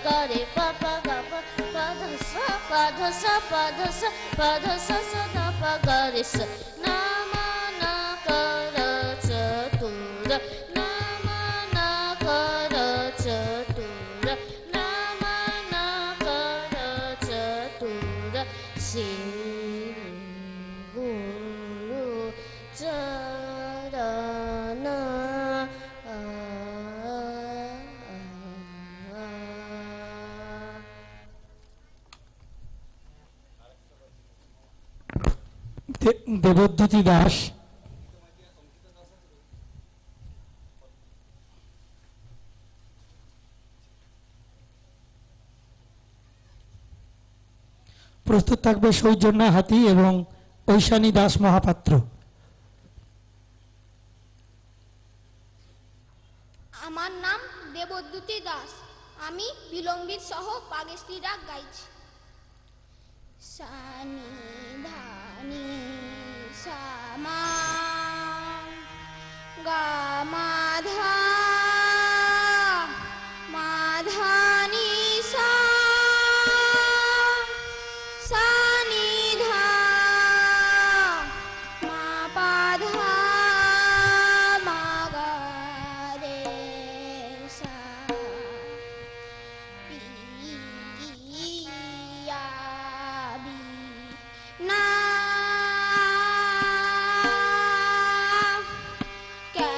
ga re pa pa ga pa pa dha sa pa dha sa pa dha sa pa dha sa sa da pa ga re sa nama na kara chatura nama na kara chatura nama na kara chatura Shri Guru Charana Debdyuti Das প্রস্তুত থাকবে সৌজন্যা হাতি এবং ঐশানী দাস মহাপাত্র। আমার নাম দেবদ্যুতি দাস, আমি বিলম্বিত সহ বাগেশটি রাগ গাইছি। সানি ধানি সামা গা মাধা মাধানি সা সানি ধা মা পাধা মা গা রে সা পিয়া বি না কে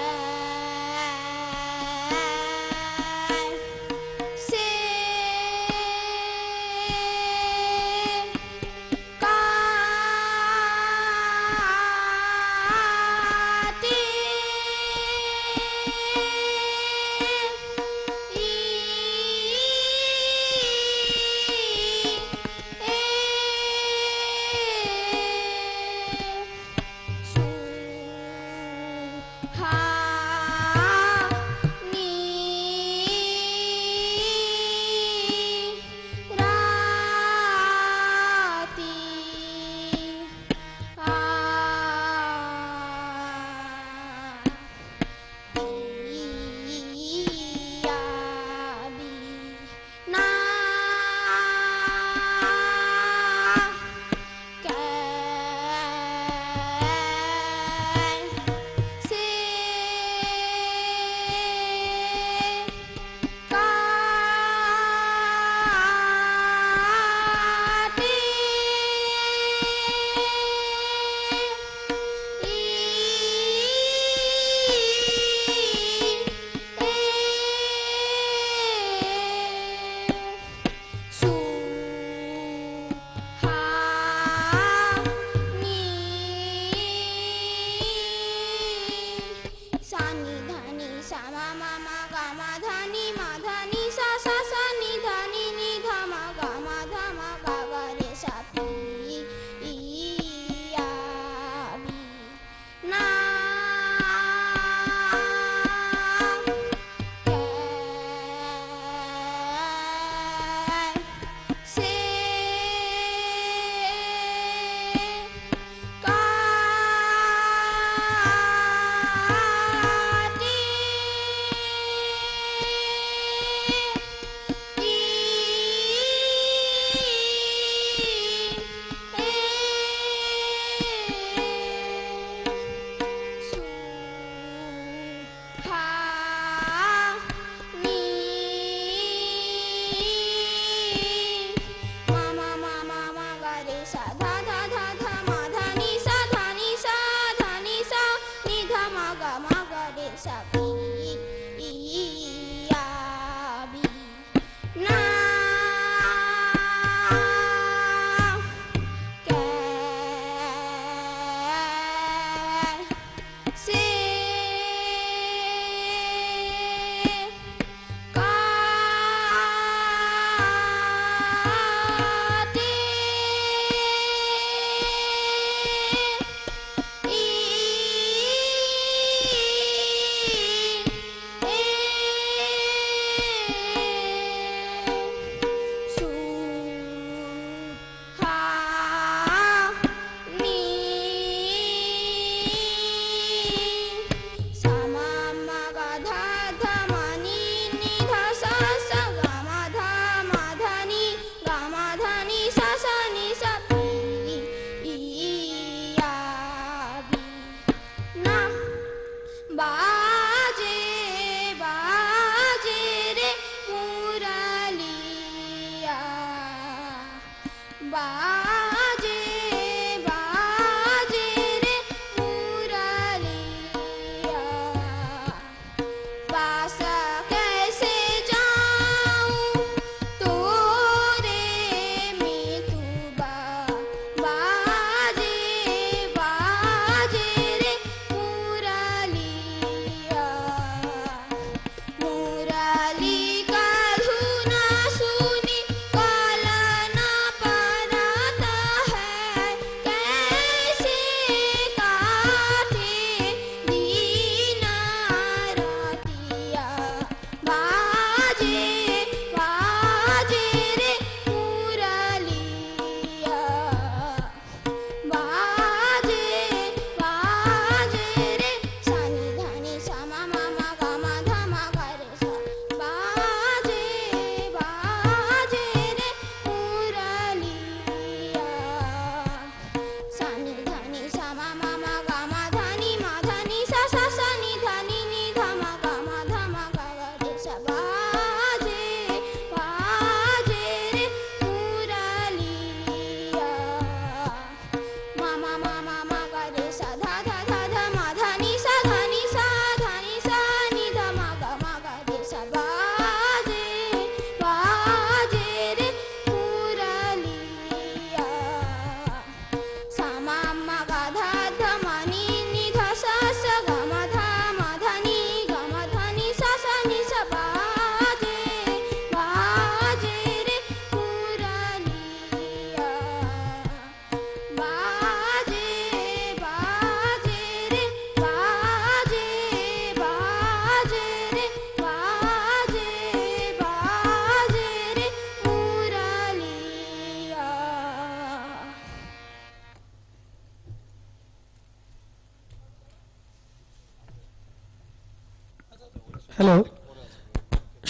হ্যালো,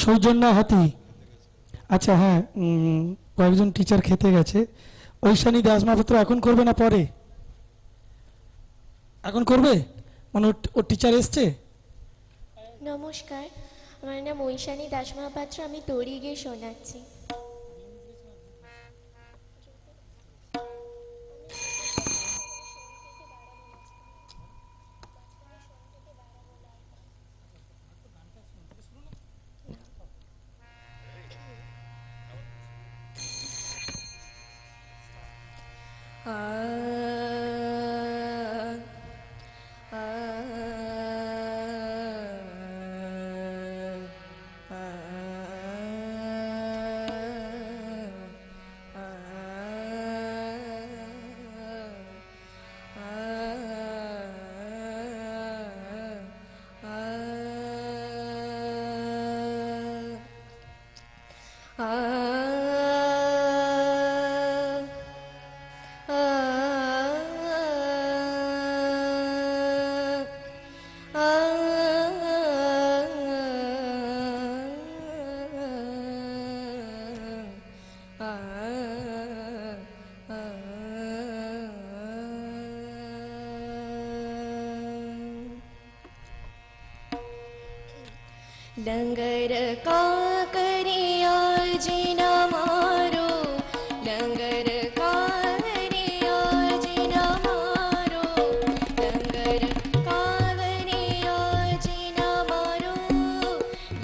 সৌজন্যা হাতি। আচ্ছা হ্যাঁ, কয়েকজন টিচার খেতে গেছে। ঐশানী দাস মাহাপাত্র এখন করবে না পরে? এখন করবে মানে ওর টিচার এসছে? নমস্কার, আমার নাম ঐশানী দাস মহাপাত্র, আমি তরি গিয়ে শোনাচ্ছি। लंगर का करिया जीना मारो, लंगर का करिया जीना मारो, लंगर का करिया जीना मारो,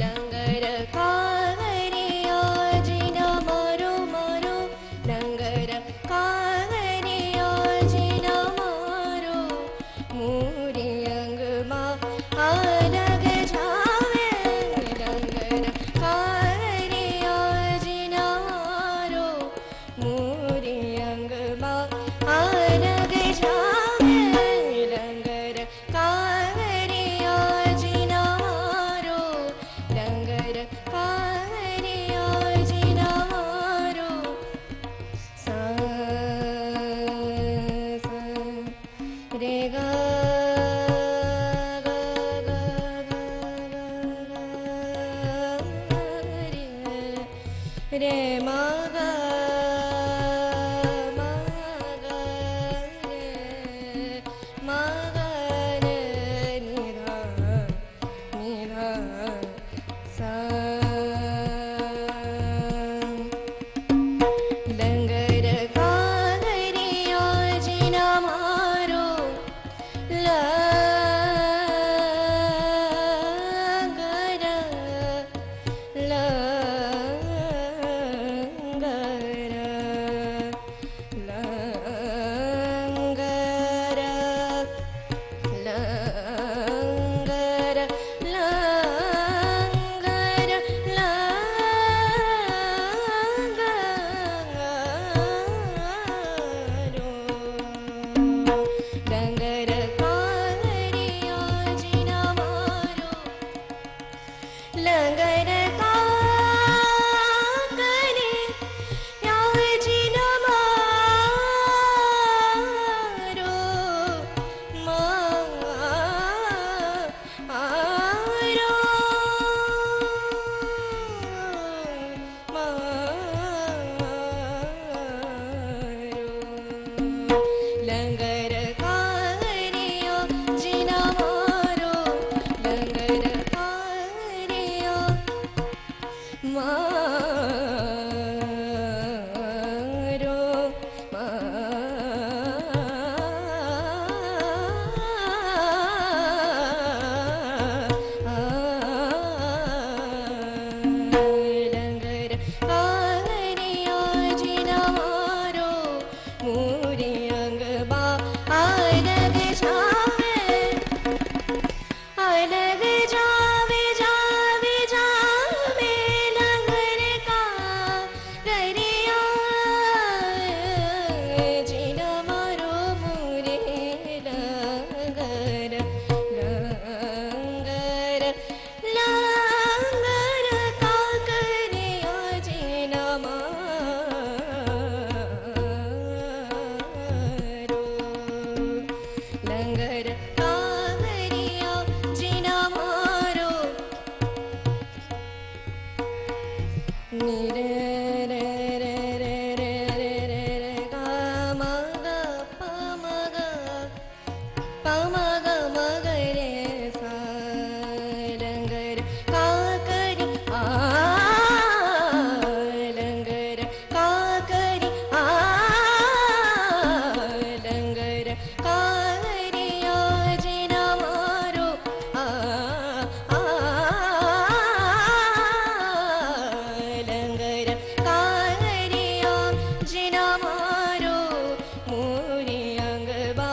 लंगर का करिया जीना मारो मारो, लंगर का करिया जीना मारो, मोरे अंग मा अलग जावे, लंगर कारिया जिना मारो, मोरे अंग मा अलग जावे, लंगर कारिया जिना मारो, लंगर कारिया जिना मारो। सा सा रे गा रे मा गा मा गा रे मा गा रे नि धा सा लंगर का करिया जिना मारो, लंगर लंगर लंगर लंगर लंगर लंगर कारिया जिना मारो, लंगर का करिया जिना मारो, मारो मारो, लंगर कारिया जिना मारो, लंगर कारिया मारो लंगर कारिया जिना मारो, मोरे अंग बा अलग जावे, अलग जावे जावे जावे, लंगर का নি রে রে রে রে রে রে রে রে গা মা গা পা মা গা পা মা গা মা গা রে সা লঙ্গর কা করি আ লঙ্গর কা করি আ লঙ্গর কা রে আজ না মারো আ आ लंगर कारिया जिना मारो मोरी अंगबा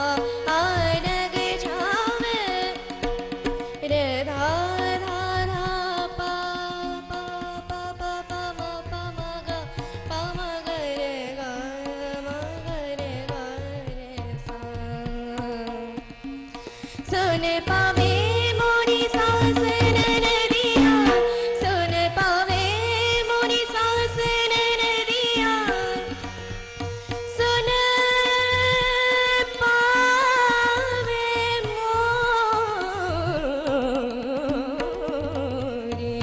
आनग जावे रे धा धा धा पा पा पा पा पा मा पा मा गा पा मा गा रे गा मा गा रे सा सुन पावे मोरी सास नदिया सुन पावे मोरी सास नदिया सुन पावे मोरी मोरी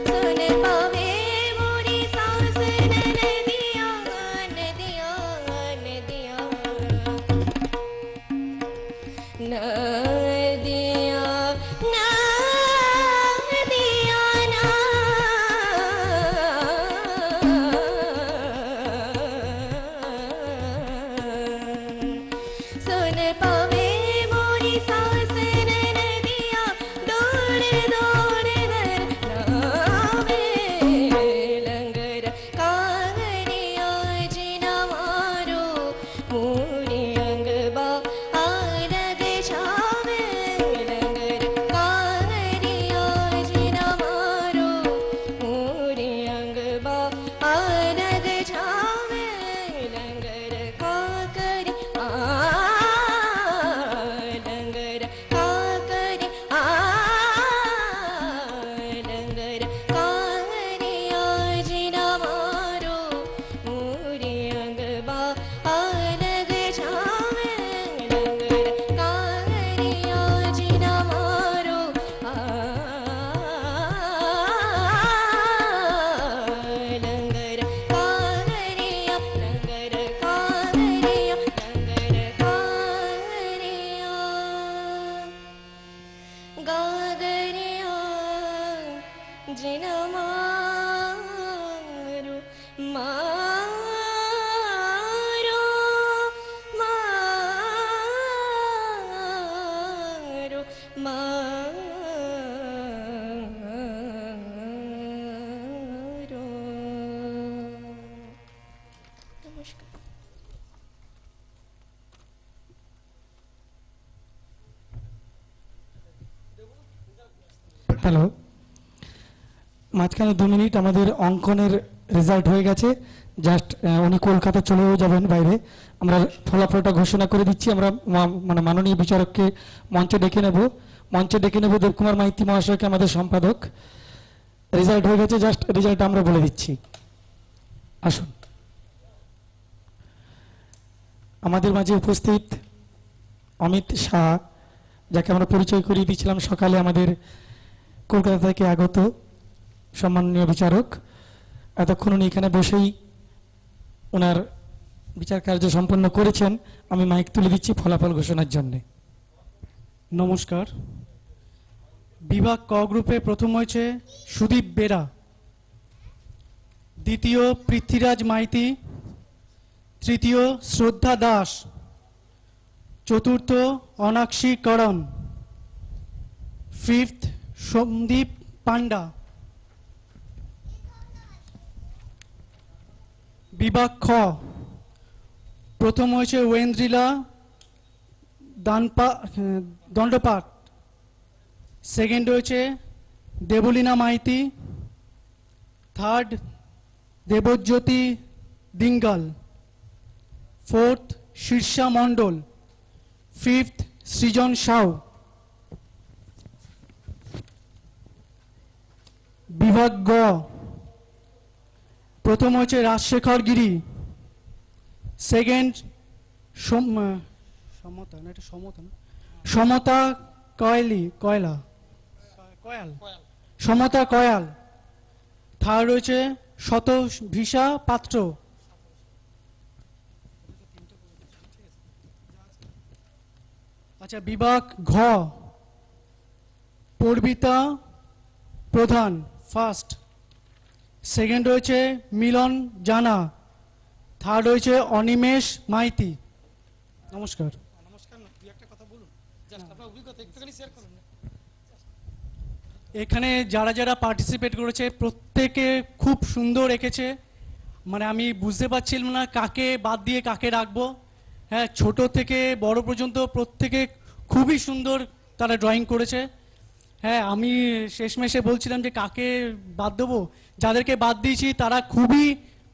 सुन पावे मोरी सास नदिया नदिया नदिया नदिया नदिया ना सुन पावे मोरी सास नदिया दौड़ दौड़ दर नावे लंगर कारिया जिना मारो मोरी अंगबा आनग जावे लंगर कारिया जिना मारो मोरी अंगबा आनग जावे लंगर काकरी आ लंगर काकरी आ लंगर कारिया जिना मारो मोरी अंगबा आनग जावे लंगर कारिया जिना मारो आ लंगर कारिया लंगर कारिया लंगर कारिया गागरिया जिना मारो मारो मारो मारो नमस्कार হ্যালো, মাঝখানে 2 মিনিট আমাদের অঙ্কনের রেজাল্ট হয়ে গেছে। জাস্ট উনি কলকাতা চলেও যাবেন বাইরে। আমরা ফলাফলটা ঘোষণা করে দিচ্ছি। আমরা মানে মাননীয় বিচারককে মঞ্চে ডেকে নেব দেবকুমার মাইতি মহাশয়কে, আমাদের সম্পাদক। রেজাল্ট হয়ে গেছে, জাস্ট রেজাল্ট আমরা বলে দিচ্ছি। আসুন। আমাদের মাঝে উপস্থিত অমিত শাহ, যাকে আমরা পরিচয় করিয়ে দিয়েছিলাম সকালে, আমাদের কলকাতা থেকে আগত সম্মাননীয় বিচারক। এতক্ষণ উনি এখানে বসেই ওনার বিচার কার্য সম্পন্ন করেছেন। আমি মাইক তুলে দিচ্ছি ফলাফল ঘোষণার জন্য। নমস্কার। বিভাগ ক গ্রুপে প্রথম হয়েছে সুদীপ বেরা, দ্বিতীয় পৃথ্বীরাজ মাইতি, তৃতীয় শ্রদ্ধা দাস, চতুর্থ অনাক্ষী করণ, ফিফথ সন্দীপ পান্ডা। বিভাগ খ প্রথম হয়েছে ওয়েন্দ্রিলা দণ্ডপাট, সেকেন্ড হয়েছে দেবলীনা মাইতি, থার্ড দেবজ্যোতি দিঙ্গাল, ফোর্থ শীর্ষা মণ্ডল, ফিফথ সৃজন সাউ। বিভাগ গ প্রথম হয়েছে রাজশেখর গিরি, সেকেন্ড সমতা কয়াল, সমতা কয়াল। থার্ড রয়েছে শতভিসা পাত্র। আচ্ছা, বিভাগ ঘ পর্বিতা প্রধান ফার্স্ট। সেকেন্ড রয়েছে মিলন জানা। থার্ড রয়েছে অনিমেষ মাইতি। নমস্কার। এখানে যারা যারা পার্টিসিপেট করেছে প্রত্যেকে খুব সুন্দর এঁকেছে, মানে আমি বুঝতে পারছিলাম না কাকে বাদ দিয়ে কাকে রাখবো। হ্যাঁ, ছোট থেকে বড় পর্যন্ত প্রত্যেকে খুবই সুন্দর তারা ড্রয়িং করেছে। হ্যাঁ, আমি শেষমেশে বলছিলাম যে কাকে বাদ দেবো, যাদেরকে বাদ দিয়েছি তারা খুবই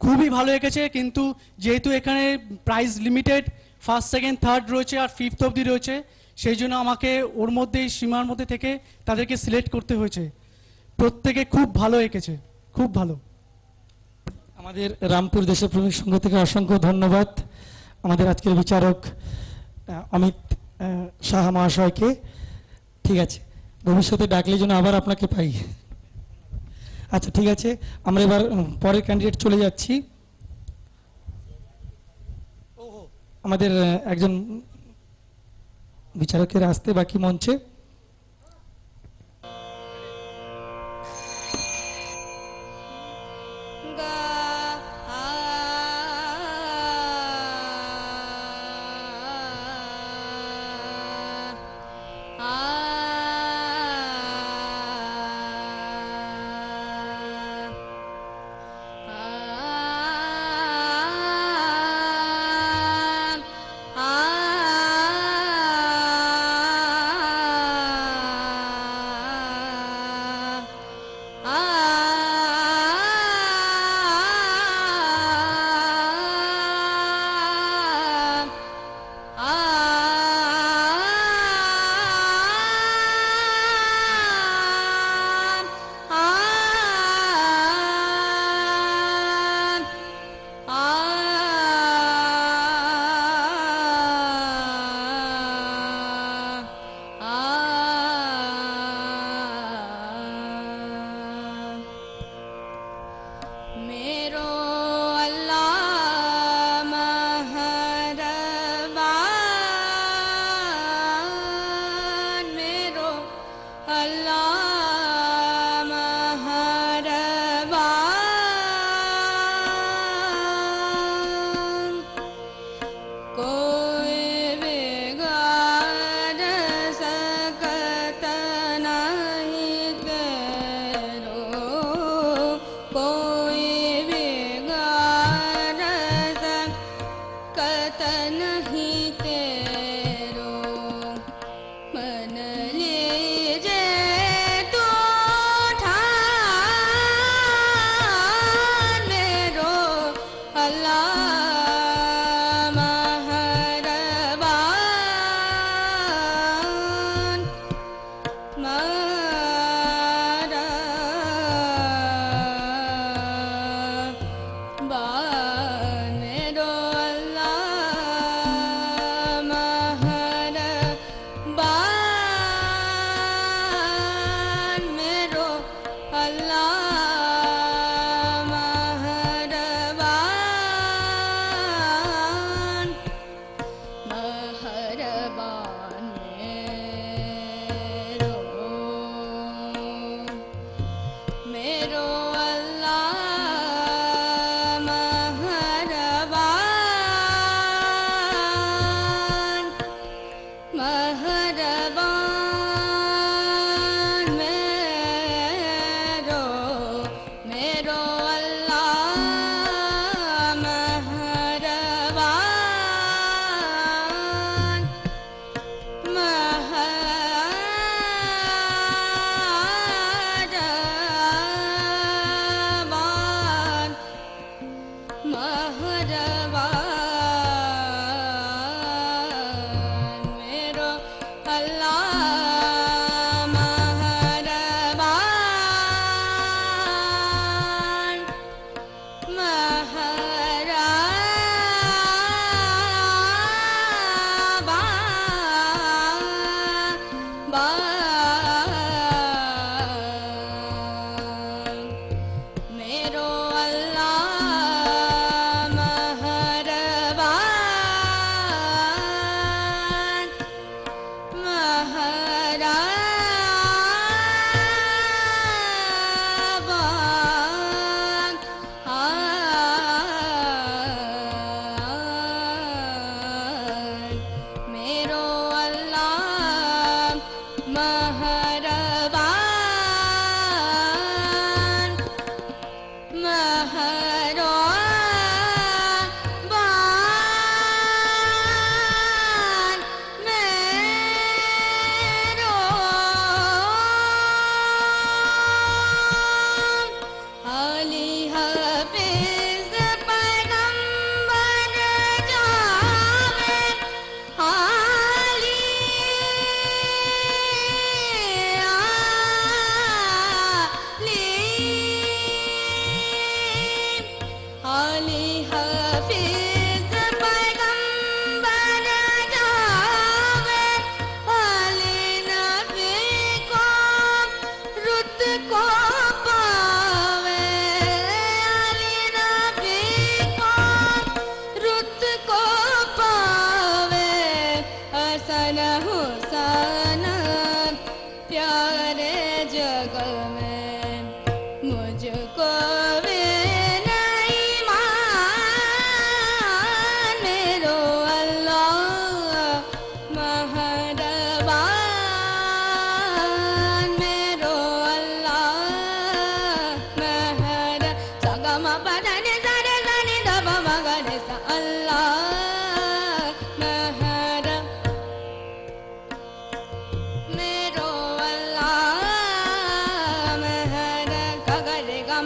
খুবই ভালো এঁকেছে, কিন্তু যেহেতু এখানে price limited, first second third রয়েছে আর ফিফথ অবধি রয়েছে, সেই জন্য আমাকে ওর মধ্যেই সীমার মধ্যে থেকে তাদেরকে সিলেক্ট করতে হয়েছে। প্রত্যেকে খুব ভালো এঁকেছে, খুব ভালো। আমাদের রামপুর দেশপ্রেমিক সংঘ থেকে অসংখ্য ধন্যবাদ আমাদের আজকের বিচারক অমিত সাহা মহাশয়কে। ঠিক আছে, ভবিষ্যতে ডাকলে যেন আবার আপনাকে পাই। আচ্ছা, ঠিক আছে, আমরা এবার পরের ক্যান্ডিডেট চলে যাচ্ছি। আমাদের একজন বিচারকের আসতে বাকি মঞ্চে।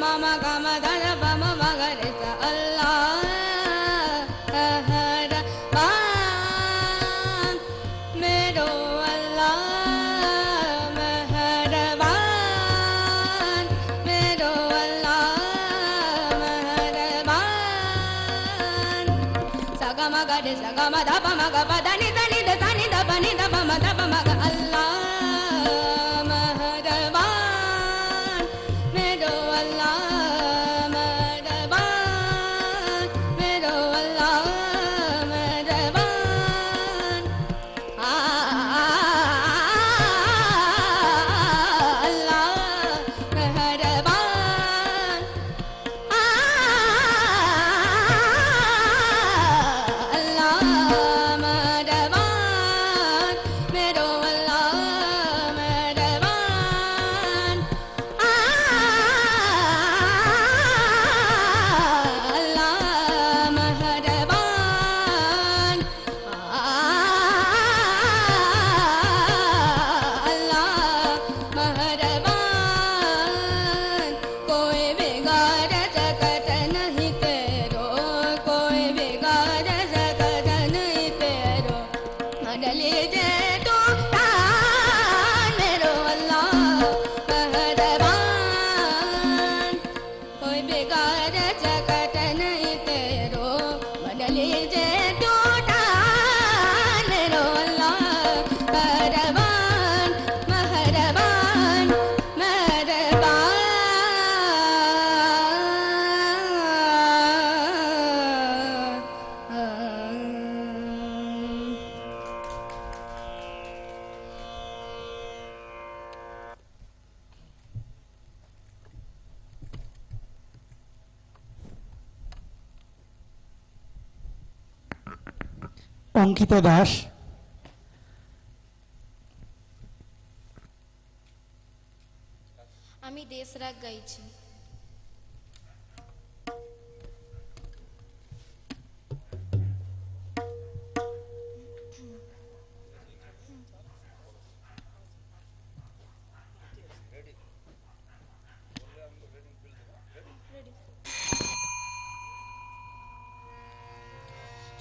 ma ma ga ma da da pa ma ma ga re sa Allah मेहरबान मेरो अल्लाह मेहरबान मेरो अल्लाह मेहरबान सा गा मा गा रे सा गा मा धा पा मा गा पा धा नि धा नि धा सा नि धा पा नि धा पा मा धा पा मा गा अल्लाह मेहरबान मेरो अल्लाह मेहरबान मेरो अल्लाह मेहरबान अल्लाह मेहरबान अल्लाह मेहरबान मेरो अल्लाह मेहरबान अल्लाह मेहरबान अल्लाह मेहरबान कोई बिगाड़ सकत नहीं तेरो कोई बिगाड़ सकत नहीं तेरो मडली जे तो तान मेरो अल्लाह मेहरबान कोई बिगाड़ सकत नहीं तेरो मडली जे तो तान मेरो अल्लाह मेहरबान मेहरबान मेहरबान অঙ্কিতা দাস, আমি দেশরাগ গাইছি।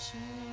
Shine